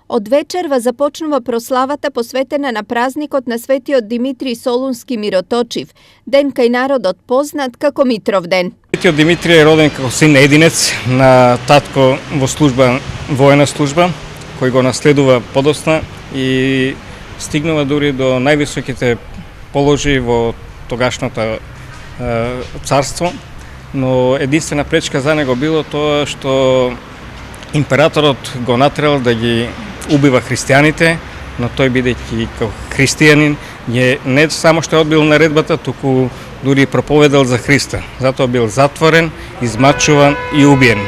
Од вечерва започнува прославата посветена на празникот на светиот Димитрий Солунски Мироточив, ден кај народот познат како Митровден. Светиот Димитрий е роден како син единец на татко во служба, воена служба, кој го наследува подосна и стигнува дури до највисоките положи во тогашното царство, но единствена пречка за него било тоа што императорот го натерал да ги убива христијаните, но тој бидејќи како христијанин не само што одбил наредбата, туку дури проповедал за Христа. Затоа бил затворен, измачуван и убиен.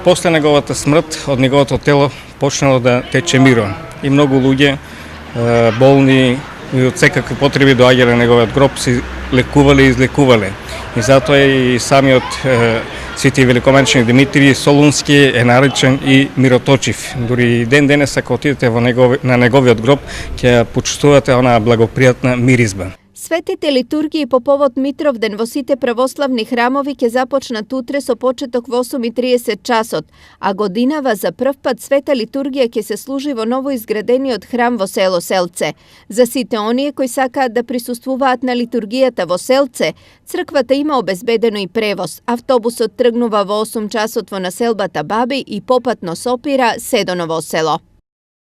После неговата смрт од неговото тело почнало да тече мирон и многу луѓе болни и од секакви потреби доаѓале на неговиот гроб, се лекувале и излекувале. И затоа и самиот Свети великоманичник Димитрий Солунски е наречен и Мироточив. Дури ден денес, ако отидете на неговиот гроб, ќе почувствувате онаа благопријатна миризба. Светите литургии по повод Митровден во сите православни храмови ќе започнат утре со почеток во 8:30 часот, а годинава за прв пат света литургија ќе се служи во новоизградениот храм во село Селце. За сите оние кои сакаат да присуствуваат на литургијата во Селце, црквата има обезбедено и превоз. Автобусот тргнува во 8 часот во населбата Баби и попатно сопира се до Новосело.